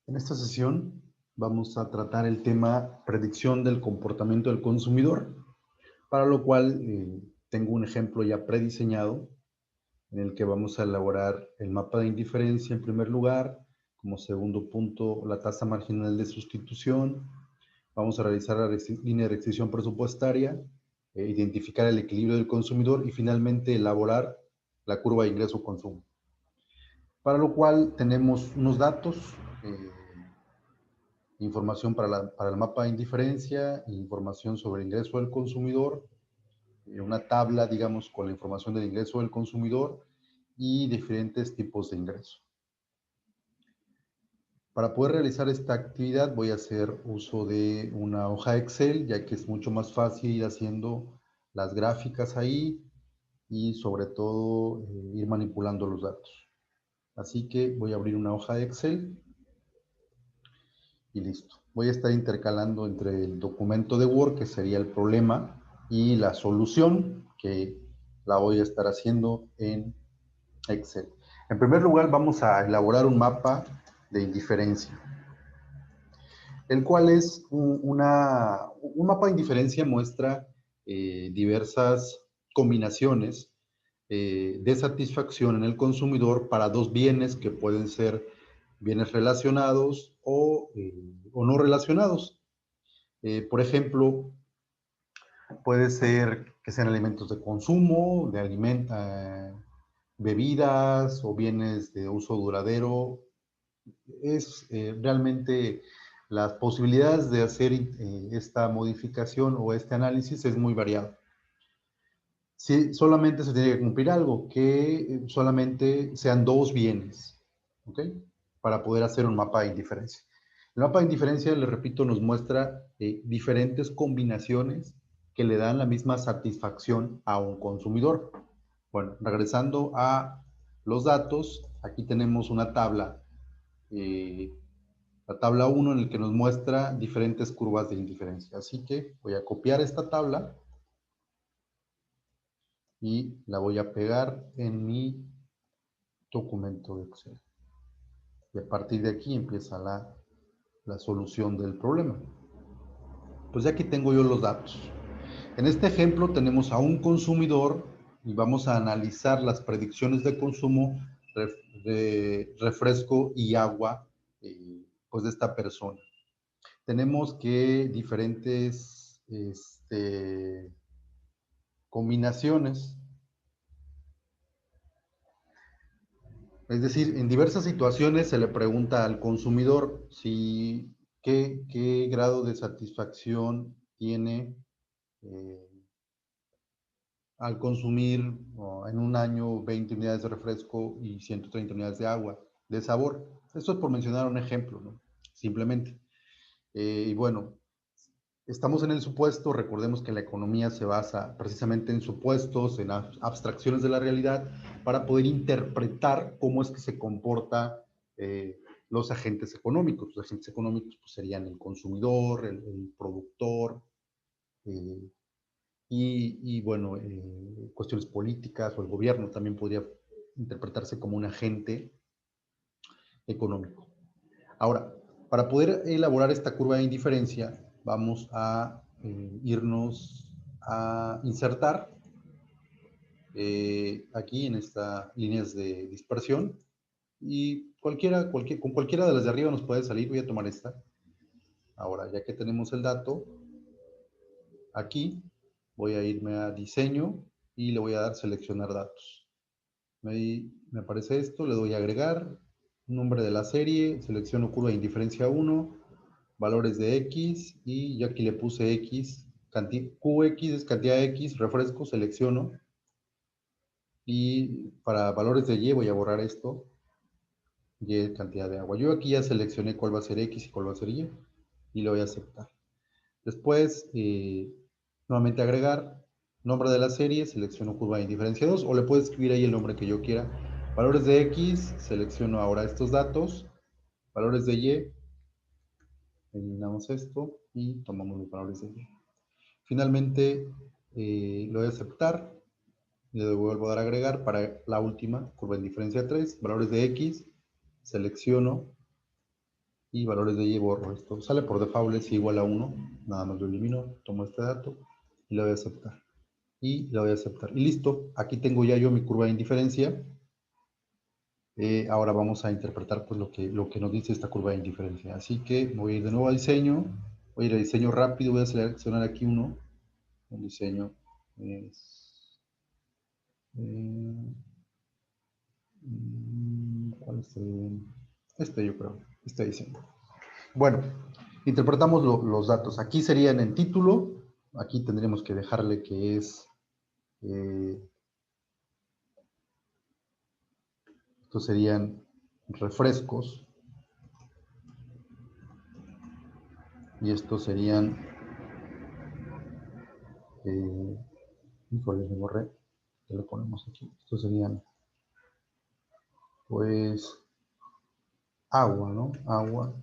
En esta sesión vamos a tratar el tema predicción del comportamiento del consumidor, para lo cual tengo un ejemplo ya prediseñado en el que vamos a elaborar el mapa de indiferencia en primer lugar, como segundo punto la tasa marginal de sustitución, vamos a realizar la línea de restricción presupuestaria, identificar el equilibrio del consumidor y finalmente elaborar la curva de ingreso-consumo. Para lo cual tenemos unos datos, eh, información para el mapa de indiferencia, información sobre el ingreso del consumidor, una tabla, digamos, con la información del ingreso del consumidor y diferentes tipos de ingreso. Para poder realizar esta actividad voy a hacer uso de una hoja Excel, ya que es mucho más fácil ir haciendo las gráficas ahí y sobre todo ir manipulando los datos. Así que voy a abrir una hoja de Excel y listo. Voy a estar intercalando entre el documento de Word, que sería el problema, y la solución, que la voy a estar haciendo en Excel. En primer lugar, vamos a elaborar un mapa de indiferencia, el cual es un mapa de indiferencia muestra diversas combinaciones de satisfacción en el consumidor para dos bienes que pueden ser bienes relacionados o no relacionados. Por ejemplo, puede ser que sean alimentos de consumo, bebidas o bienes de uso duradero. Es realmente las posibilidades de hacer esta modificación o este análisis es muy variado. Sí, solamente se tiene que cumplir algo, que solamente sean dos bienes, ¿ok? Para poder hacer un mapa de indiferencia. El mapa de indiferencia, les repito, nos muestra diferentes combinaciones que le dan la misma satisfacción a un consumidor. Bueno, regresando a los datos, aquí tenemos una tabla, la tabla 1 en la que nos muestra diferentes curvas de indiferencia. Así que voy a copiar esta tabla y la voy a pegar en mi documento de Excel. Y a partir de aquí empieza la solución del problema. Pues ya aquí tengo yo los datos. En este ejemplo tenemos a un consumidor y vamos a analizar las predicciones de consumo de refresco y agua pues de esta persona. Tenemos que diferentes combinaciones. Es decir, en diversas situaciones se le pregunta al consumidor si qué grado de satisfacción tiene eh, al consumir en un año 20 unidades de refresco y 130 unidades de agua de sabor. Esto es por mencionar un ejemplo, ¿no? Simplemente. Y bueno, estamos en el supuesto, recordemos que la economía se basa precisamente en supuestos, en abstracciones de la realidad, para poder interpretar cómo es que se comporta los agentes económicos. Los agentes económicos pues, serían el consumidor, el productor, eh, bueno, cuestiones políticas o el gobierno también podría interpretarse como un agente económico. Ahora, para poder elaborar esta curva de indiferencia, vamos a irnos a insertar aquí en estas líneas de dispersión y con cualquiera de las de arriba nos puede salir. Voy a tomar esta. Ahora, ya que tenemos el dato, aquí voy a irme a diseño y le voy a dar seleccionar datos. Me aparece esto, le doy a agregar, nombre de la serie, selecciono curva de indiferencia 1, valores de X y yo aquí le puse X, QX es cantidad de X, refresco, selecciono y para valores de Y voy a borrar esto, Y es cantidad de agua. Yo aquí ya seleccioné cuál va a ser X y cuál va a ser y le voy a aceptar. Después, nuevamente agregar, nombre de la serie, selecciono curva de indiferencia 2 o le puedo escribir ahí el nombre que yo quiera. Valores de X, selecciono ahora estos datos. Valores de Y, eliminamos esto y tomamos los valores de Y. Finalmente, lo voy a aceptar. Le vuelvo a dar a agregar para la última, curva de indiferencia 3. Valores de X, selecciono y valores de y borro esto. Sale por default es igual a 1, nada más lo elimino, tomo este dato y lo voy a aceptar. Y lo voy a aceptar. Y listo, aquí tengo ya yo mi curva de indiferencia. Ahora vamos a interpretar pues, lo que nos dice esta curva de indiferencia. Así que voy a ir de nuevo a diseño, voy a ir a diseño rápido, voy a seleccionar aquí uno. El diseño es... ¿cuál es este? Yo creo, este diseño. Bueno, interpretamos los datos. Aquí serían en título, aquí tendríamos que dejarle que es, estos serían refrescos, y estos serían, híjole, me borré, ¿qué le ponemos aquí? Estos serían, pues, agua, ¿no? Agua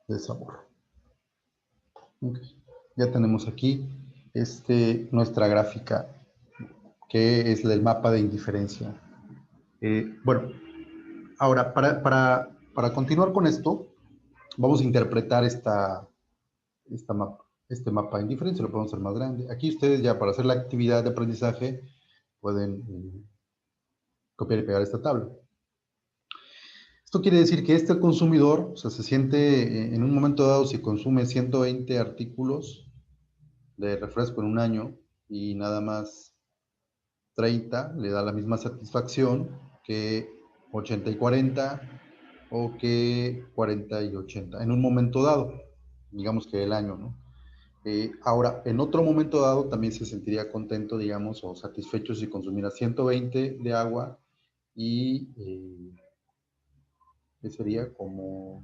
de sabor. Okay. Ya tenemos aquí nuestra gráfica, que es el mapa de indiferencia. Bueno, ahora, para continuar con esto, vamos a interpretar este mapa de indiferencia, lo podemos hacer más grande. Aquí ustedes ya para hacer la actividad de aprendizaje pueden copiar y pegar esta tabla. Esto quiere decir que este consumidor, o sea, se siente, en un momento dado, si consume 120 artículos de refresco en un año y nada más 30, le da la misma satisfacción que 80 y 40 o que 40 y 80, en un momento dado, digamos que el año, ¿no? Ahora, en otro momento dado también se sentiría contento, digamos, o satisfecho si consumiera 120 de agua y que sería como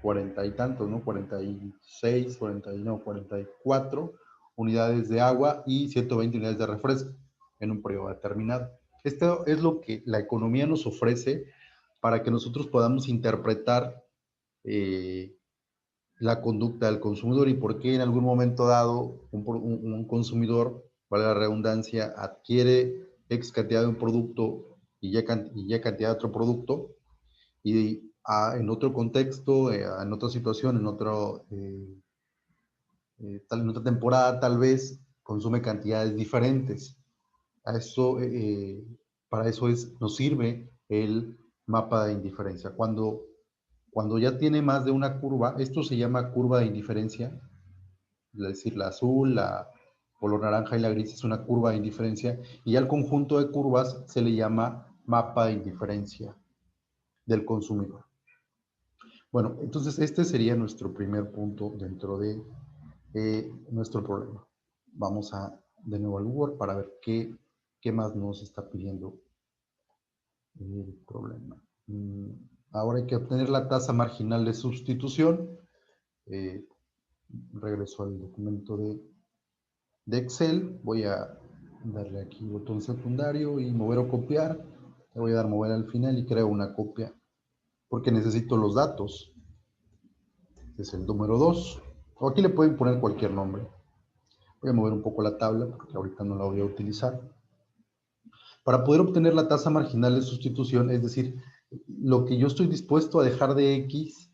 40 y tantos, ¿no? 46, 40, no, 44 unidades de agua y 120 unidades de refresco en un periodo determinado. Esto es lo que la economía nos ofrece para que nosotros podamos interpretar la conducta del consumidor y por qué en algún momento dado un consumidor, vale la redundancia, adquiere X cantidad de un producto y ya cantidad de otro producto y en otro contexto, en otra situación, en otra temporada tal vez consume cantidades diferentes. A eso, para eso nos sirve el mapa de indiferencia. Cuando ya tiene más de una curva, esto se llama curva de indiferencia, es decir, la azul, la color naranja y la gris es una curva de indiferencia, y al conjunto de curvas se le llama mapa de indiferencia del consumidor. Bueno, entonces este sería nuestro primer punto dentro de nuestro problema. Vamos de nuevo al Word para ver qué más nos está pidiendo el problema. Ahora hay que obtener la tasa marginal de sustitución. Regreso al documento de Excel. Voy a darle aquí botón secundario y mover o copiar. Le voy a dar mover al final y creo una copia porque necesito los datos. Este es el número 2. O aquí le pueden poner cualquier nombre. Voy a mover un poco la tabla porque ahorita no la voy a utilizar. Para poder obtener la tasa marginal de sustitución, es decir, lo que yo estoy dispuesto a dejar de X,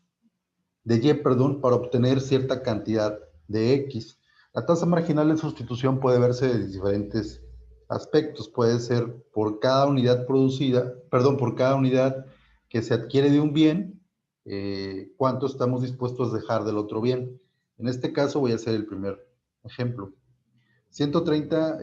de Y, perdón, para obtener cierta cantidad de X. La tasa marginal de sustitución puede verse de diferentes aspectos. Puede ser por cada unidad producida, perdón, por cada unidad que se adquiere de un bien, cuánto estamos dispuestos a dejar del otro bien. En este caso voy a hacer el primer ejemplo. 130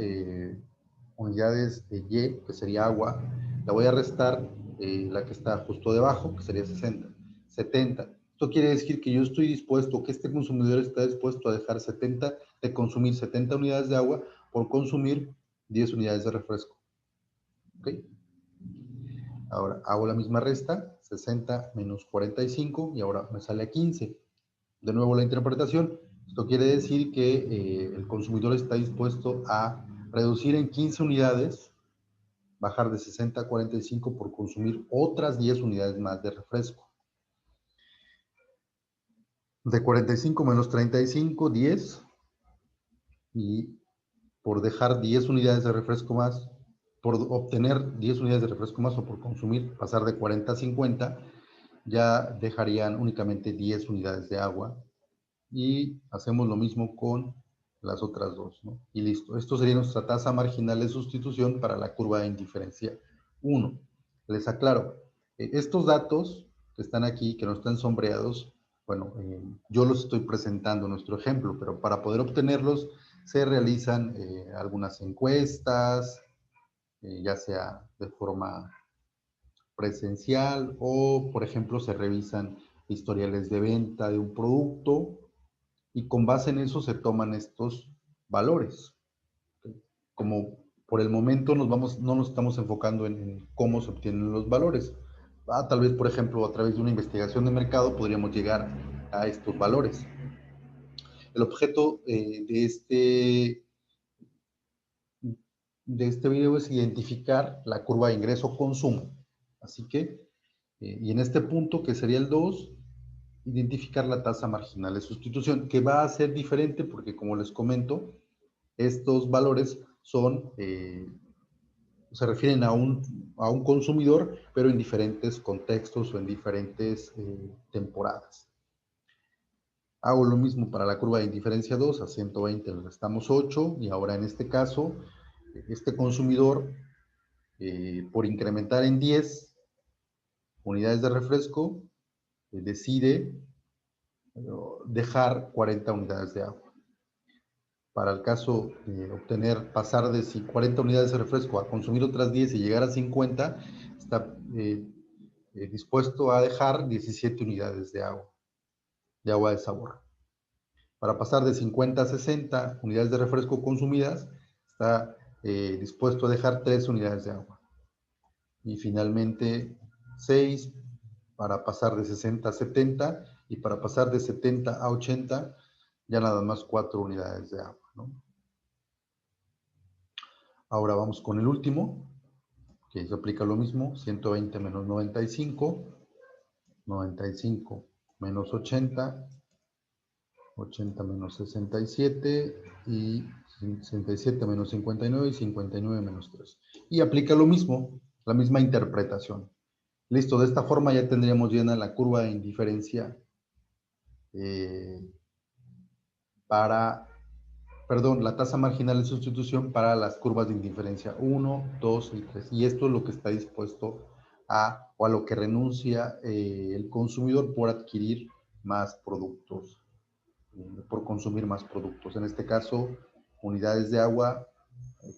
unidades de Y, que sería agua, la voy a restar la que está justo debajo, que sería 60, 70. Esto quiere decir que yo estoy dispuesto, que este consumidor está dispuesto a dejar 70, de consumir 70 unidades de agua por consumir 10 unidades de refresco. ¿Ok? Ahora hago la misma resta, 60 menos 45, y ahora me sale a 15. De nuevo la interpretación. Esto quiere decir que el consumidor está dispuesto a reducir en 15 unidades, bajar de 60 a 45 por consumir otras 10 unidades más de refresco. De 45 menos 35, 10. Y por dejar 10 unidades de refresco más, por obtener 10 unidades de refresco más o por consumir, pasar de 40 a 50, ya dejarían únicamente 10 unidades de agua y hacemos lo mismo con las otras dos, ¿no? Y listo. Esto sería nuestra tasa marginal de sustitución para la curva de indiferencia 1. Les aclaro, estos datos que están aquí, que no están sombreados, bueno, yo los estoy presentando en nuestro ejemplo, pero para poder obtenerlos se realizan algunas encuestas, ya sea de forma presencial o, por ejemplo, se revisan historiales de venta de un producto y con base en eso se toman estos valores. Como por el momento no nos estamos enfocando en cómo se obtienen los valores. Tal vez, por ejemplo, a través de una investigación de mercado podríamos llegar a estos valores. El objeto de este video es identificar la curva de ingreso-consumo. Así que, y en este punto, que sería el 2, identificar la tasa marginal de sustitución, que va a ser diferente porque, como les comento, estos valores se refieren a un consumidor, pero en diferentes contextos o en diferentes temporadas. Hago lo mismo para la curva de indiferencia 2, a 120 le restamos 8, y ahora en este caso, este consumidor, por incrementar en 10 unidades de refresco, decide dejar 40 unidades de agua. Para el caso de pasar de 40 unidades de refresco a consumir otras 10 y llegar a 50, está dispuesto a dejar 17 unidades de agua de sabor. Para pasar de 50 a 60 unidades de refresco consumidas, está dispuesto a dejar 3 unidades de agua. Y finalmente 6 para pasar de 60 a 70, y para pasar de 70 a 80, ya nada más 4 unidades de agua, ¿no? Ahora vamos con el último, que se aplica lo mismo, 120 menos 95, 95 menos 80, 80 menos 67, y 67 menos 59, y 59 menos 3. Y aplica lo mismo, la misma interpretación. Listo, de esta forma ya tendríamos llena la curva de indiferencia la tasa marginal de sustitución para las curvas de indiferencia 1, 2 y 3. Y esto es lo que está dispuesto o a lo que renuncia el consumidor por adquirir más productos, por consumir más productos. En este caso, unidades de agua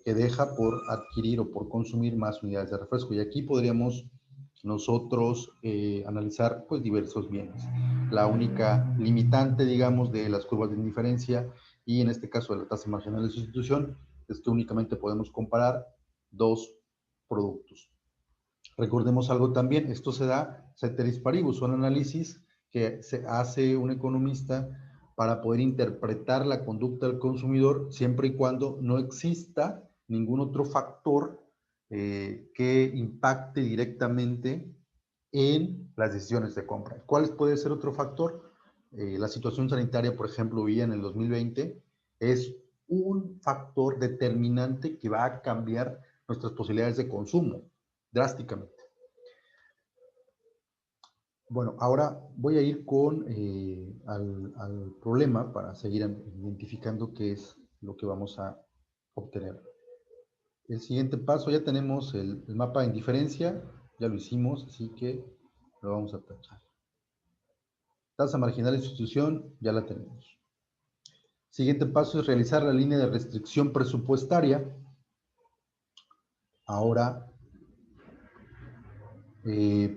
que deja por adquirir o por consumir más unidades de refresco. Y aquí podríamos nosotros analizar pues diversos bienes. La única limitante, digamos, de las curvas de indiferencia y en este caso de la tasa marginal de sustitución es que únicamente podemos comparar dos productos. Recordemos algo también, esto se da ceteris paribus, un análisis que se hace un economista para poder interpretar la conducta del consumidor siempre y cuando no exista ningún otro factor que impacte directamente en las decisiones de compra. ¿Cuál puede ser otro factor? La situación sanitaria, por ejemplo, vía en el 2020, es un factor determinante que va a cambiar nuestras posibilidades de consumo drásticamente. Bueno, ahora voy a ir al problema para seguir identificando qué es lo que vamos a obtener. El siguiente paso, ya tenemos el mapa de indiferencia, ya lo hicimos, así que lo vamos a tachar. Tasa marginal de sustitución, ya la tenemos. Siguiente paso es realizar la línea de restricción presupuestaria. Ahora,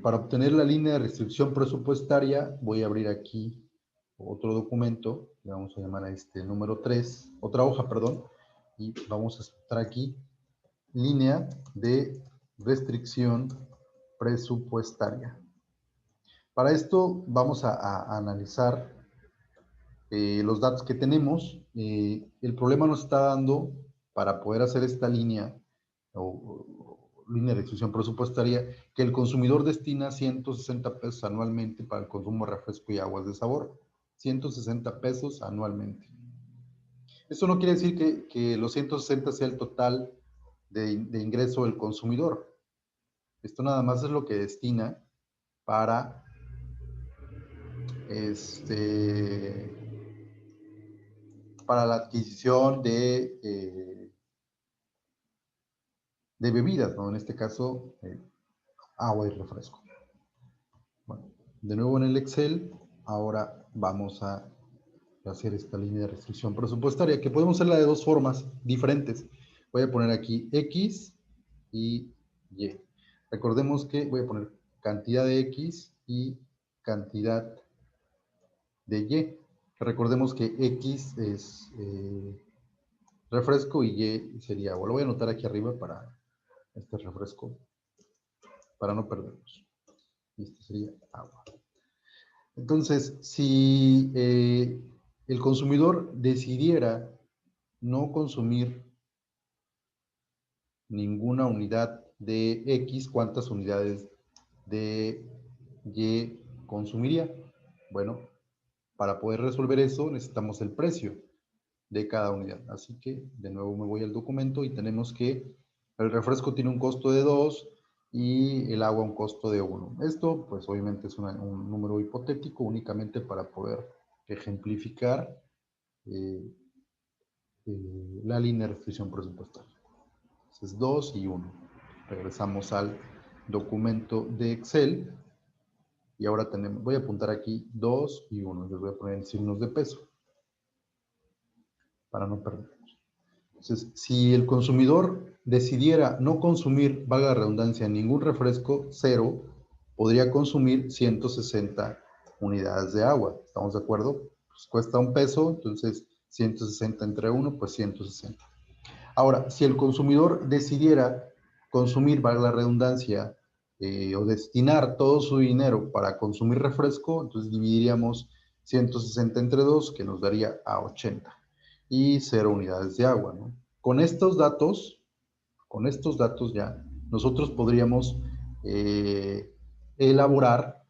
para obtener la línea de restricción presupuestaria, voy a abrir aquí otro documento, le vamos a llamar a este número 3, otra hoja, perdón, y vamos a estar aquí, línea de restricción presupuestaria. Para esto vamos a analizar los datos que tenemos. El problema nos está dando, para poder hacer esta línea o línea de restricción presupuestaria, que el consumidor destina 160 pesos anualmente para el consumo de refresco y aguas de sabor. 160 pesos anualmente. Esto no quiere decir que los 160 sea el total de ingreso del consumidor. Esto nada más es lo que destina para para la adquisición de bebidas, ¿no? En este caso, agua y refresco. Bueno, de nuevo en el Excel, ahora vamos a hacer esta línea de restricción presupuestaria, que podemos hacerla de dos formas diferentes. Voy a poner aquí X y Y. Recordemos que voy a poner cantidad de X y cantidad de Y. Recordemos que X es refresco y Y sería agua. Lo voy a anotar aquí arriba para este refresco, para no perdernos. Y esto sería agua. Entonces, si el consumidor decidiera no consumir ninguna unidad de X, ¿cuántas unidades de Y consumiría? Bueno, para poder resolver eso necesitamos el precio de cada unidad. Así que de nuevo me voy al documento y tenemos que el refresco tiene un costo de 2 y el agua un costo de 1. Esto pues obviamente es un número hipotético únicamente para poder ejemplificar la línea de restricción presupuestaria. Entonces 2 y 1. Regresamos al documento de Excel y ahora voy a apuntar aquí 2 y 1. Les voy a poner en signos de peso para no perdernos. Entonces, si el consumidor decidiera no consumir, valga la redundancia, ningún refresco, cero, podría consumir 160 unidades de agua. ¿Estamos de acuerdo? Pues cuesta un peso, entonces 160 entre 1, pues 160. Ahora, si el consumidor decidiera consumir, valga la redundancia, o destinar todo su dinero para consumir refresco, entonces dividiríamos 160 entre 2, que nos daría a 80 y 0 unidades de agua, ¿no? Con estos datos ya, nosotros podríamos elaborar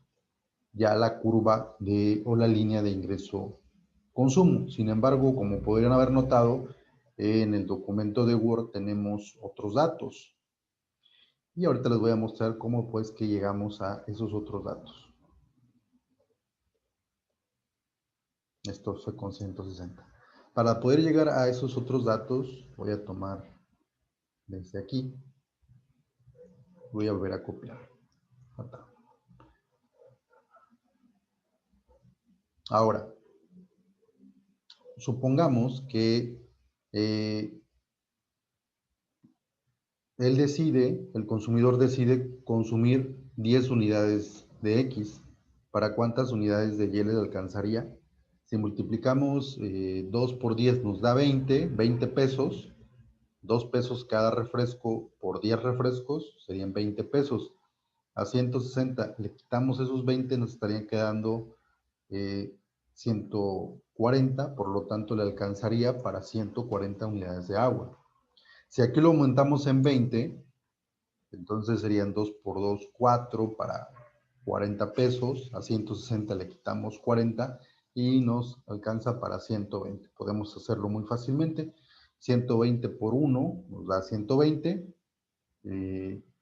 ya la curva o la línea de ingreso-consumo. Sin embargo, como podrían haber notado, en el documento de Word tenemos otros datos. Y ahorita les voy a mostrar cómo pues que llegamos a esos otros datos. Esto fue con 160. Para poder llegar a esos otros datos, voy a tomar desde aquí. Voy a volver a copiar. Ahora, supongamos que el consumidor decide consumir 10 unidades de X. ¿Para cuántas unidades de Y le alcanzaría? Si multiplicamos 2 por 10 nos da 20 pesos. 2 pesos cada refresco por 10 refrescos serían 20 pesos. A 160 le quitamos esos 20, nos estarían quedando 140, por lo tanto le alcanzaría para 140 unidades de agua. Si aquí lo aumentamos en 20, entonces serían 2 por 2, 4 para 40 pesos. A 160 le quitamos 40 y nos alcanza para 120. Podemos hacerlo muy fácilmente. 120 por 1 nos da 120.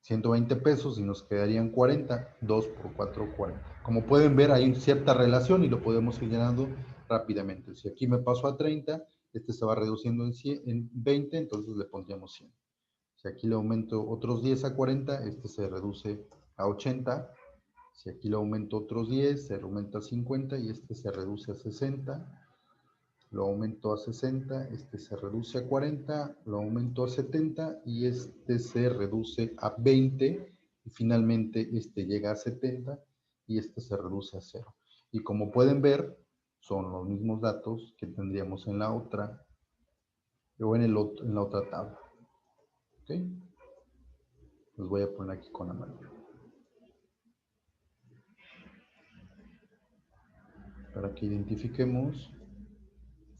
120 pesos y nos quedarían 40. 2 por 4, 40. Como pueden ver, hay cierta relación y lo podemos ir llenando rápidamente. Si aquí me paso a 30, este se va reduciendo en 20, entonces le pondríamos 100. Si aquí le aumento otros 10 a 40, este se reduce a 80. Si aquí le aumento otros 10, se aumenta a 50 y este se reduce a 60. Lo aumento a 60, este se reduce a 40, lo aumento a 70 y este se reduce a 20 y finalmente este llega a 70 y este se reduce a 0. Y como pueden ver, son los mismos datos que tendríamos en la otra o en la otra tabla. ¿Ok? Los voy a poner aquí con amarillo. Para que identifiquemos,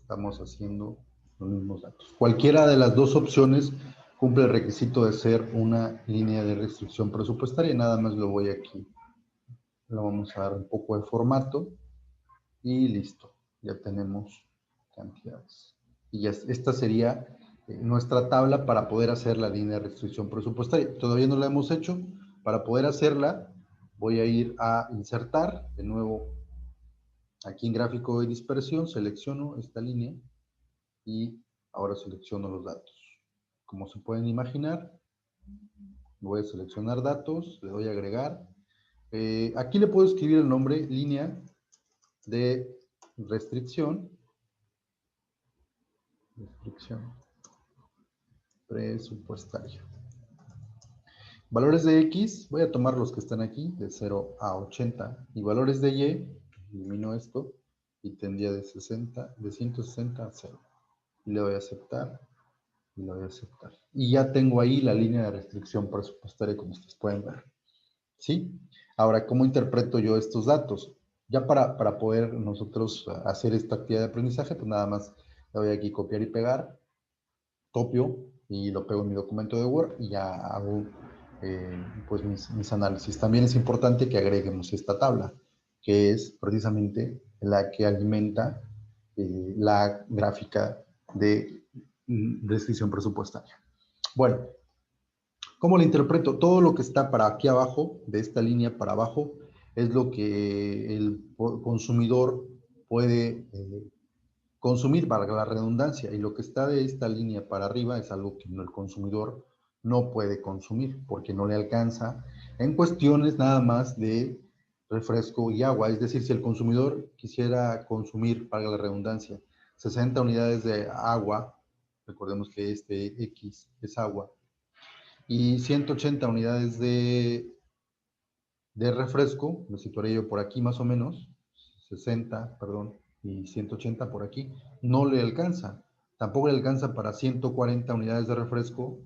estamos haciendo los mismos datos. Cualquiera de las dos opciones cumple el requisito de ser una línea de restricción presupuestaria. Nada más lo voy aquí. Le vamos a dar un poco de formato y listo. Ya tenemos cantidades. Y ya, esta sería nuestra tabla para poder hacer la línea de restricción presupuestaria. Todavía no la hemos hecho. Para poder hacerla, voy a ir a insertar. De nuevo, Aquí en gráfico de dispersión selecciono esta línea y ahora selecciono los datos. Como se pueden imaginar, voy a seleccionar datos, le doy a agregar. Aquí le puedo escribir el nombre línea de restricción presupuestaria. Valores de X, voy a tomar los que están aquí, de 0 a 80. Y valores de Y, elimino esto, y tendría de 160 a 0. Y le doy a aceptar, y le doy a aceptar. Y ya tengo ahí la línea de restricción presupuestaria, como ustedes pueden ver. ¿Sí? Ahora, ¿cómo interpreto yo estos datos? Ya para poder nosotros hacer esta actividad de aprendizaje, pues nada más le doy aquí copiar y pegar, copio y lo pego en mi documento de Word y ya hago pues mis análisis. También es importante que agreguemos esta tabla, que es precisamente la que alimenta la gráfica de restricción presupuestaria. Bueno, ¿cómo lo interpreto? Todo lo que está para aquí abajo, de esta línea para abajo, es lo que el consumidor puede consumir, valga la redundancia, y lo que está de esta línea para arriba es algo que el consumidor no puede consumir porque no le alcanza en cuestiones nada más de refresco y agua. Es decir, si el consumidor quisiera consumir, valga la redundancia, 60 unidades de agua, recordemos que este X es agua, y 180 unidades de refresco, me situaré yo por aquí más o menos, 60, perdón, y 180 por aquí, no le alcanza. Tampoco le alcanza para 140 unidades de refresco,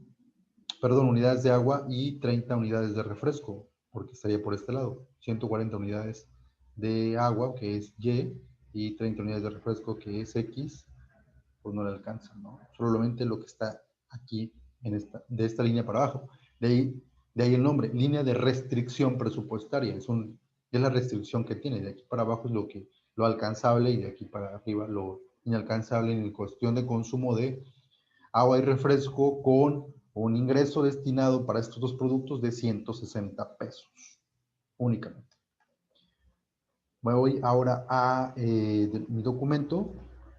perdón, unidades de agua y 30 unidades de refresco, porque estaría por este lado. 140 unidades de agua, que es y 30 unidades de refresco, que es X, pues no le alcanza, ¿no? Solamente lo que está aquí de esta línea para abajo. De ahí el nombre, línea de restricción presupuestaria. Es la restricción que tiene. De aquí para abajo es lo alcanzable y de aquí para arriba lo inalcanzable en cuestión de consumo de agua y refresco con un ingreso destinado para estos dos productos de 160 pesos únicamente. Me voy ahora a mi documento.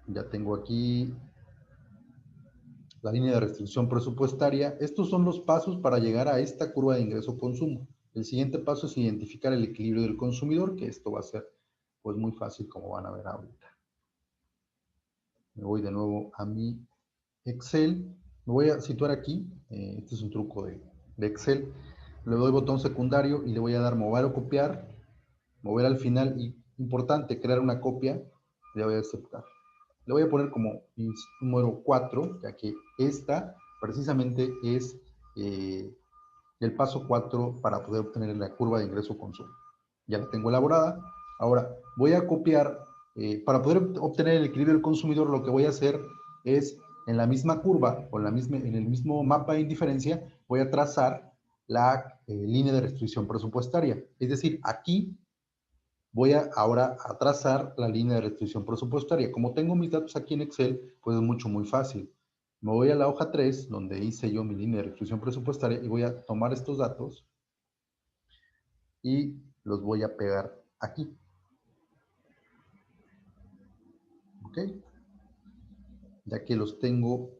Ya tengo aquí la línea de restricción presupuestaria. Estos son los pasos para llegar a esta curva de ingreso-consumo. El siguiente paso es identificar el equilibrio del consumidor, que esto va a ser pues muy fácil como van a ver ahorita. Me voy de nuevo a mi Excel. Me voy a situar aquí. Este es un truco de Excel. Le doy botón secundario y le voy a dar mover o copiar. Mover al final y importante, crear una copia. Le voy a aceptar. Le voy a poner como número 4, ya que esta precisamente es el paso 4 para poder obtener la curva de ingreso-consumo. Ya la tengo elaborada. Ahora voy a copiar, para poder obtener el equilibrio del consumidor, lo que voy a hacer es en la misma curva o en el mismo mapa de indiferencia, voy a trazar la línea de restricción presupuestaria. Es decir, aquí voy ahora a trazar la línea de restricción presupuestaria. Como tengo mis datos aquí en Excel, pues es muy fácil. Me voy a la hoja 3, donde hice yo mi línea de restricción presupuestaria, y voy a tomar estos datos y los voy a pegar aquí. ¿Ok? Ya que los tengo,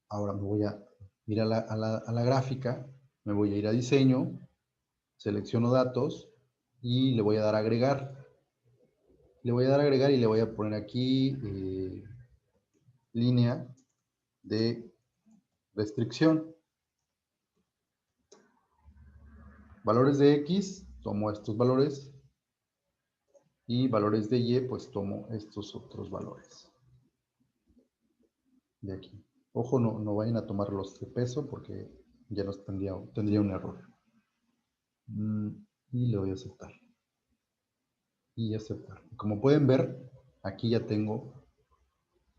ahora me voy a ir a la gráfica, me voy a ir a diseño, selecciono datos y le voy a dar a agregar. Le voy a dar a agregar y le voy a poner aquí línea de restricción. Valores de X, tomo estos valores. Y valores de Y, pues tomo estos otros valores. De aquí. Ojo, no vayan a tomar los de peso porque ya nos tendría un error. Y le voy a aceptar. Y aceptar. Como pueden ver, aquí ya tengo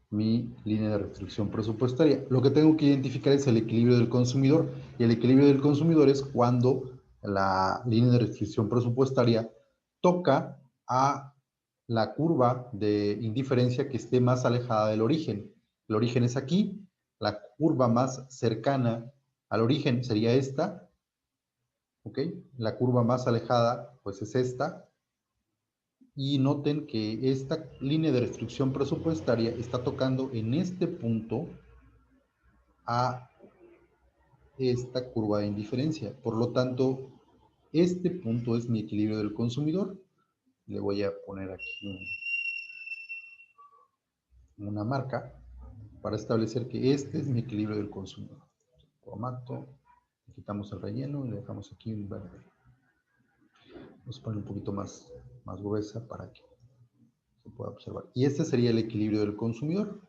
mi línea de restricción presupuestaria. Lo que tengo que identificar es el equilibrio del consumidor. Y el equilibrio del consumidor es cuando la línea de restricción presupuestaria toca a la curva de indiferencia que esté más alejada del origen. El origen es aquí. La curva más cercana al origen sería esta. ¿Ok? La curva más alejada, pues es esta. y noten que esta línea de restricción presupuestaria está tocando en este punto a esta curva de indiferencia. Por lo tanto, este punto es mi equilibrio del consumidor. Le voy a poner aquí una marca para establecer que este es mi equilibrio del consumidor. Formato, quitamos el relleno y le dejamos aquí un verde. Vamos a poner un poquito más gruesa para que se pueda observar. Y este sería el equilibrio del consumidor.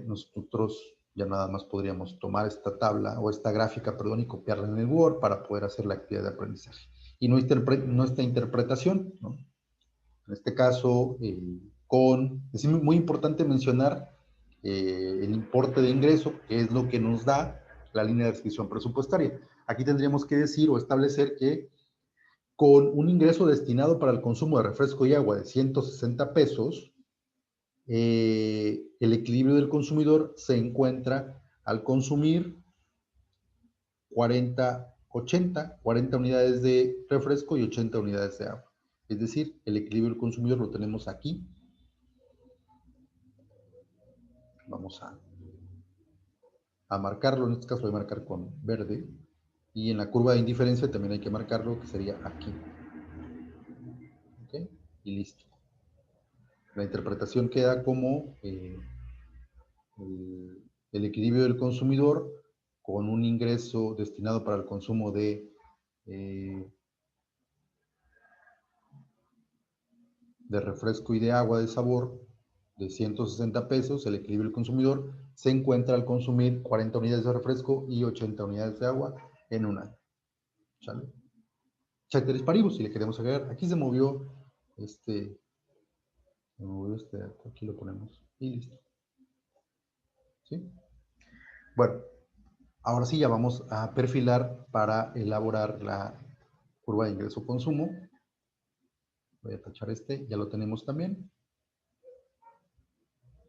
Nosotros ya nada más podríamos tomar esta tabla o esta gráfica, perdón, y copiarla en el Word para poder hacer la actividad de aprendizaje. Y nuestra interpretación, ¿no? En este caso, es muy importante mencionar el importe de ingreso, que es lo que nos da la línea de restricción presupuestaria. Aquí tendríamos que decir o establecer que con un ingreso destinado para el consumo de refresco y agua de 160 pesos, el equilibrio del consumidor se encuentra al consumir 40 unidades de refresco y 80 unidades de agua. Es decir, el equilibrio del consumidor lo tenemos aquí. Vamos a marcarlo, en este caso voy a marcar con verde. Y en la curva de indiferencia también hay que marcarlo, que sería aquí. ¿Ok? Y listo. La interpretación queda como el equilibrio del consumidor con un ingreso destinado para el consumo de refresco y de agua de sabor de 160 pesos, el equilibrio del consumidor se encuentra al consumir 40 unidades de refresco y 80 unidades de agua en un año. ¿Sale? Ceteris paribus, si le queremos agregar. Aquí se movió aquí lo ponemos y listo. ¿Sí? Bueno, ahora sí ya vamos a perfilar para elaborar la curva de ingreso-consumo. Voy a tachar ya lo tenemos también.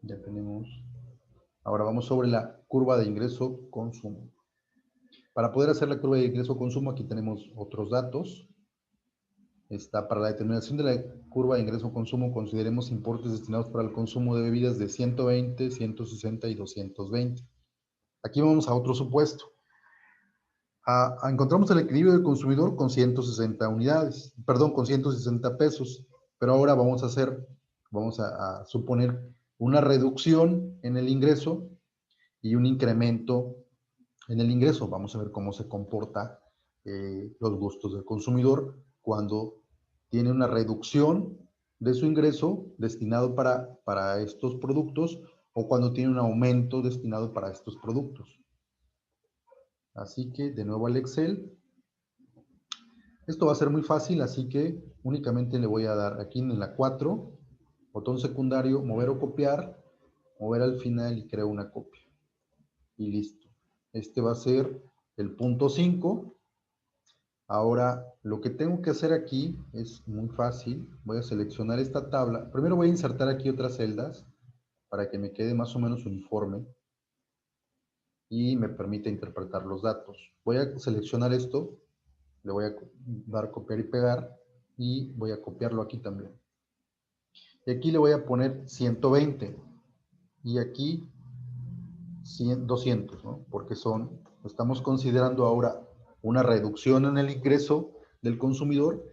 Ya tenemos. Ahora vamos sobre la curva de ingreso-consumo. Para poder hacer la curva de ingreso-consumo, aquí tenemos otros datos. Para la determinación de la curva de ingreso-consumo, consideremos importes destinados para el consumo de bebidas de 120, 160 y 220. Aquí vamos a otro supuesto. Encontramos el equilibrio del consumidor con 160 unidades, perdón, con 160 pesos, pero ahora vamos a suponer una reducción en el ingreso y un incremento en el ingreso. Vamos a ver cómo se comporta los gustos del consumidor cuando tiene una reducción de su ingreso destinado para estos productos o cuando tiene un aumento destinado para estos productos. Así que de nuevo al Excel. Esto va a ser muy fácil, así que únicamente le voy a dar aquí en la 4, botón secundario, mover o copiar, mover al final y creo una copia. Y listo. Este va a ser el punto 5. Ahora, lo que tengo que hacer aquí es muy fácil. Voy a seleccionar esta tabla. Primero voy a insertar aquí otras celdas para que me quede más o menos uniforme y me permita interpretar los datos. Voy a seleccionar esto, le voy a dar copiar y pegar y voy a copiarlo aquí también. Y aquí le voy a poner 120 y aquí 200, ¿no? Porque estamos considerando ahora una reducción en el ingreso del consumidor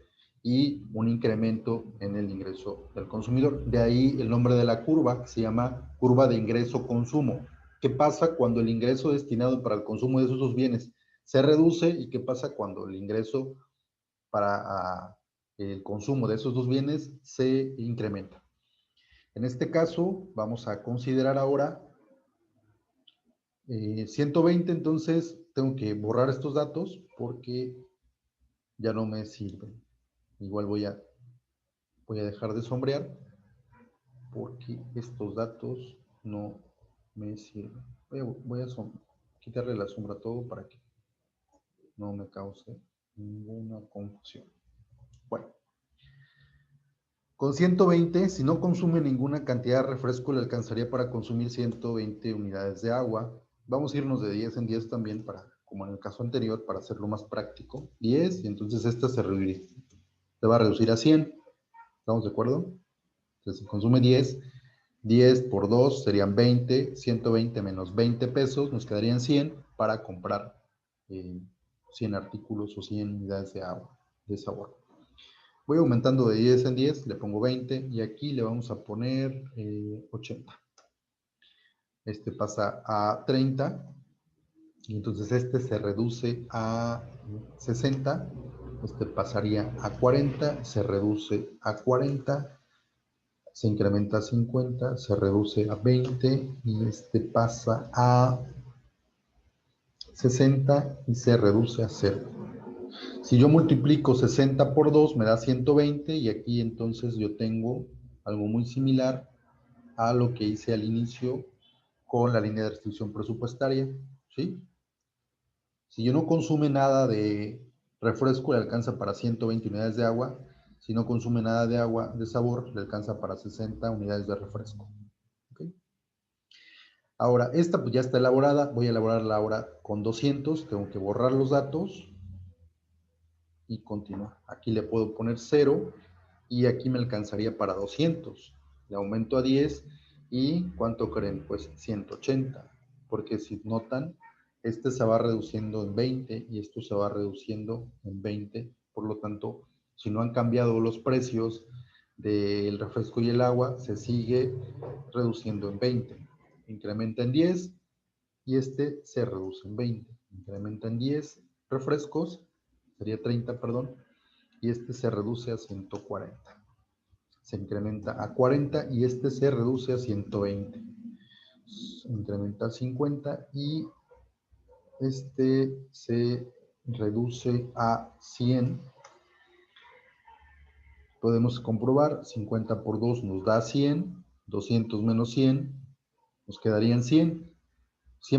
y un incremento en el ingreso del consumidor. De ahí el nombre de la curva, que se llama curva de ingreso-consumo. ¿Qué pasa cuando el ingreso destinado para el consumo de esos dos bienes se reduce y qué pasa cuando el ingreso para el consumo de esos dos bienes se incrementa? En este caso, vamos a considerar ahora 120, entonces tengo que borrar estos datos porque ya no me sirven. Igual voy a dejar de sombrear porque estos datos no me sirven. Voy a quitarle la sombra a todo para que no me cause ninguna confusión. Bueno, con 120, si no consume ninguna cantidad de refresco, le alcanzaría para consumir 120 unidades de agua. Vamos a irnos de 10 en 10 también, como en el caso anterior, para hacerlo más práctico. 10, y entonces esta se va a reducir a 100. ¿Estamos de acuerdo? Entonces, si consume 10, 10 por 2 serían 20, 120 menos 20 pesos, nos quedarían 100 para comprar 100 artículos o 100 unidades de agua, de sabor. Voy aumentando de 10 en 10, le pongo 20 y aquí le vamos a poner 80. Este pasa a 30 y entonces este se reduce a 60, este pasaría a 40, se reduce a 40, se incrementa a 50, se reduce a 20 y este pasa a 60 y se reduce a 0. Si yo multiplico 60 por 2 me da 120 y aquí entonces yo tengo algo muy similar a lo que hice al inicio con la línea de restricción presupuestaria, ¿sí? Si yo no consume nada de refresco, le alcanza para 120 unidades de agua. Si no consume nada de agua de sabor, le alcanza para 60 unidades de refresco. ¿Okay? Ahora, esta pues ya está elaborada. Voy a elaborarla ahora con 200. Tengo que borrar los datos y continuar. Aquí le puedo poner 0 y aquí me alcanzaría para 200. Le aumento a 10 y ¿cuánto creen? Pues 180. Porque si notan, este se va reduciendo en 20 y esto se va reduciendo en 20. Por lo tanto, si no han cambiado los precios del refresco y el agua, se sigue reduciendo en 20. Incrementa en 10 y este se reduce en 20. Incrementa en 10 refrescos, sería 30, perdón, y este se reduce a 140. Se incrementa a 40 y este se reduce a 120. Se incrementa a 50 y este se reduce a 100. Podemos comprobar, 50 por 2 nos da 100, 200 menos 100, nos quedarían 100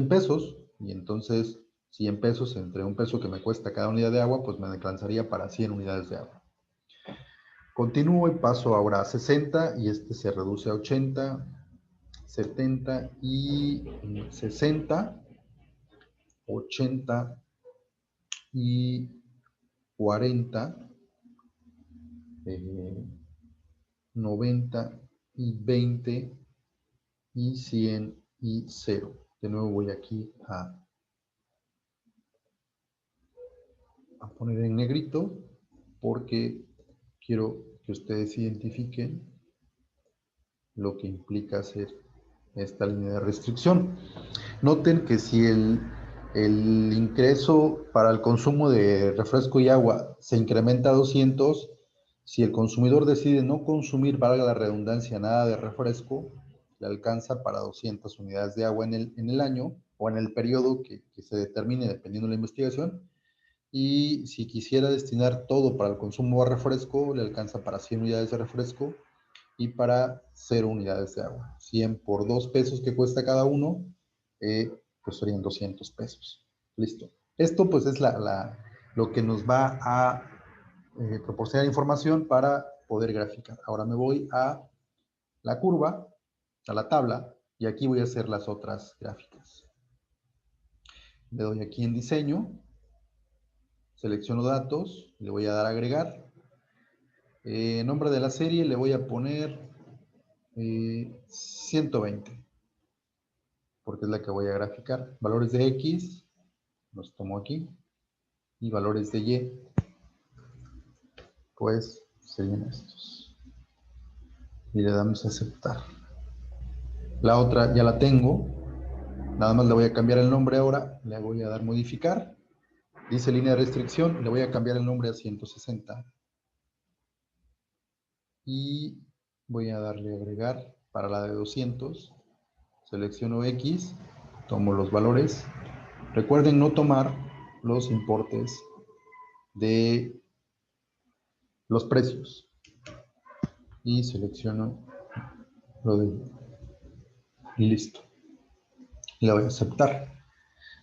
pesos, y entonces 100 pesos entre un peso que me cuesta cada unidad de agua, pues me alcanzaría para 100 unidades de agua. Continúo y paso ahora a 60 y este se reduce a 80, 70 y 60, 80 y 40, 90 y 20 y 100 y 0. De nuevo voy aquí a poner en negrito porque quiero que ustedes identifiquen lo que implica hacer esta línea de restricción. Noten que si el ingreso para el consumo de refresco y agua se incrementa a 200, si el consumidor decide no consumir, valga la redundancia, nada de refresco, le alcanza para 200 unidades de agua en el año o en el periodo que se determine dependiendo de la investigación. Y si quisiera destinar todo para el consumo de refresco, le alcanza para 100 unidades de refresco y para 0 unidades de agua. 100 por 2 pesos que cuesta cada uno, pues serían 200 pesos. Listo. Esto pues es lo que nos va a proporcionar información para poder graficar. Ahora me voy a la curva, a la tabla, y aquí voy a hacer las otras gráficas. Le doy aquí en diseño, selecciono datos, le voy a dar a agregar. Nombre de la serie le voy a poner 120, porque es la que voy a graficar. Valores de X, los tomo aquí, y valores de Y, pues serían estos. Y le damos a aceptar. La otra ya la tengo, nada más le voy a cambiar el nombre ahora, le voy a dar modificar. Dice línea de restricción, le voy a cambiar el nombre a 160. Y voy a darle a agregar para la de 200. Selecciono X, tomo los valores. Recuerden no tomar los importes de los precios. Y selecciono lo de y listo. Le voy a aceptar.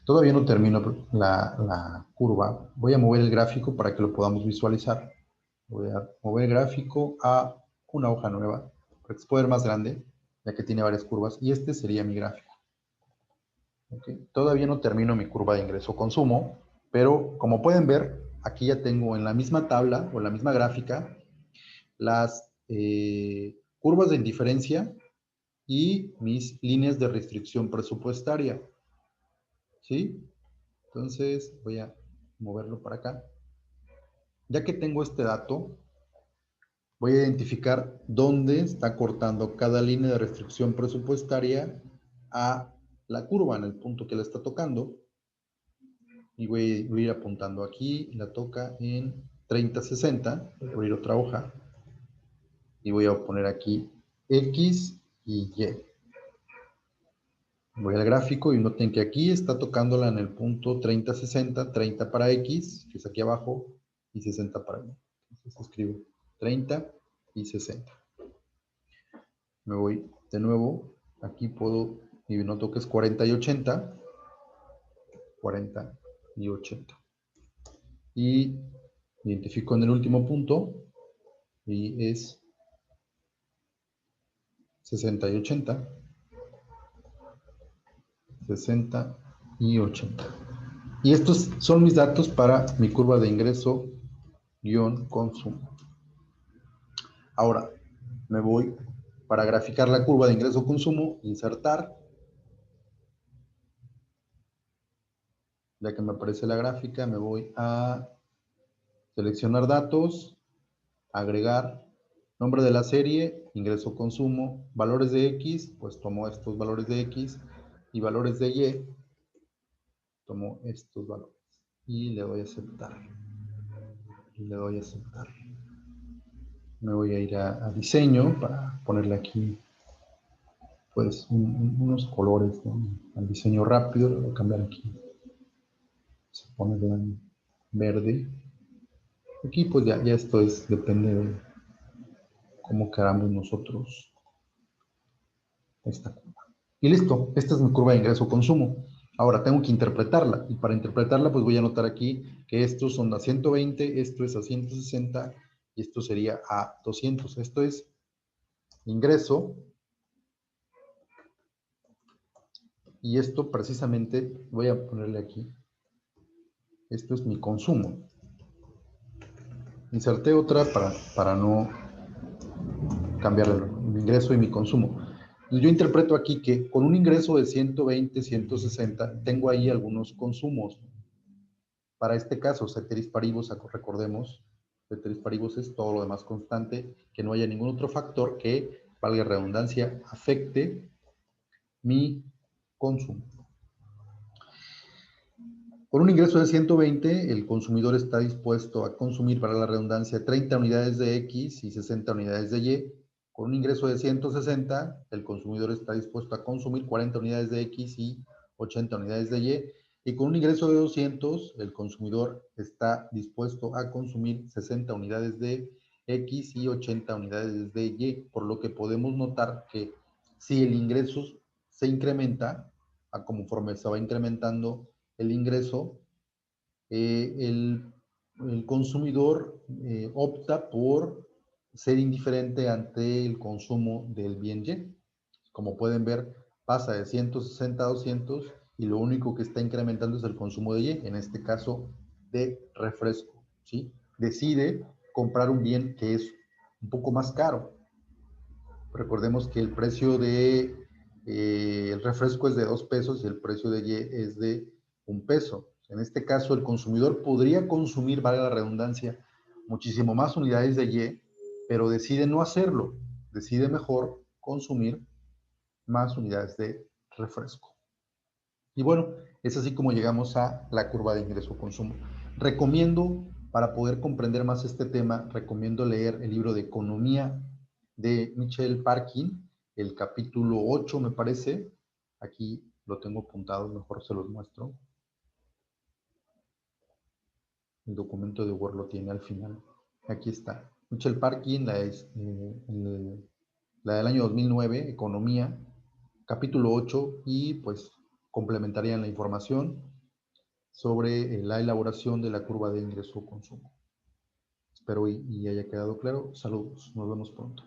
Todavía no termino la curva. Voy a mover el gráfico para que lo podamos visualizar. Voy a mover el gráfico a una hoja nueva para que se pueda ver más grande, ya que tiene varias curvas. Y este sería mi gráfico. ¿Okay? Todavía no termino mi curva de ingreso-consumo, pero como pueden ver, aquí ya tengo en la misma tabla o en la misma gráfica las curvas de indiferencia y mis líneas de restricción presupuestaria. ¿Sí? Entonces voy a moverlo para acá. Ya que tengo este dato, voy a identificar dónde está cortando cada línea de restricción presupuestaria a la curva, en el punto que la está tocando. Y voy a ir apuntando aquí, la toca en 30-60, voy a abrir otra hoja y voy a poner aquí X y Y. Voy al gráfico y noten que aquí está tocándola en el punto 30-60, 30 para X, que es aquí abajo, y 60 para Y. Entonces escribo 30 y 60. Me voy de nuevo, aquí puedo, y noto que es 40 y 80, 40 y 80. Y identifico en el último punto, y es 60 y 80, 60 y 80. Y estos son mis datos para mi curva de ingreso-consumo. Ahora me voy para graficar la curva de ingreso-consumo, insertar. Ya que me aparece la gráfica, me voy a seleccionar datos, agregar, nombre de la serie, ingreso-consumo, valores de X, pues tomo estos valores de X, y valores de Y, tomo estos valores. Y le doy a aceptar. Y le doy a aceptar. Me voy a ir a diseño para ponerle aquí pues unos colores, ¿no? Al diseño rápido, lo voy a cambiar aquí. Se pone en verde. Aquí pues ya esto depende de cómo queramos nosotros esta curva. Y listo, esta es mi curva de ingreso-consumo. Ahora tengo que interpretarla, y para interpretarla pues voy a anotar aquí que estos son a 120, esto es a 160 y esto sería a 200. Esto es ingreso y esto precisamente voy a ponerle aquí, esto es mi consumo. Inserté otra para no cambiar el ingreso y mi consumo. Yo interpreto aquí que con un ingreso de 120, 160, tengo ahí algunos consumos. Para este caso, ceteris paribus, recordemos, ceteris paribus es todo lo demás constante, que no haya ningún otro factor que, valga redundancia, afecte mi consumo. Con un ingreso de 120, el consumidor está dispuesto a consumir, para la redundancia, 30 unidades de X y 60 unidades de Y. Con un ingreso de 160, el consumidor está dispuesto a consumir 40 unidades de X y 80 unidades de Y. Y con un ingreso de 200, el consumidor está dispuesto a consumir 60 unidades de X y 80 unidades de Y. Por lo que podemos notar que si el ingreso se incrementa, conforme se va incrementando el ingreso, el consumidor opta por ser indiferente ante el consumo del bien Y. Como pueden ver, pasa de 160 a 200 y lo único que está incrementando es el consumo de Y, en este caso de refresco, ¿sí? Decide comprar un bien que es un poco más caro. Recordemos que el precio de el refresco es de 2 pesos y el precio de Y es de 1 peso. En este caso, el consumidor podría consumir, vale la redundancia, muchísimo más unidades de Y, pero decide no hacerlo. Decide mejor consumir más unidades de refresco. Y bueno, es así como llegamos a la curva de ingreso-consumo. Recomiendo, para poder comprender más este tema, recomiendo leer el libro de Economía de Michel Parkin, el capítulo 8, me parece. Aquí lo tengo apuntado, mejor se los muestro. El documento de Word lo tiene al final. Aquí está. Michel Parkin, la del año 2009, Economía, capítulo 8, y pues complementarían la información sobre la elaboración de la curva de ingreso-consumo. Espero y haya quedado claro. Saludos, nos vemos pronto.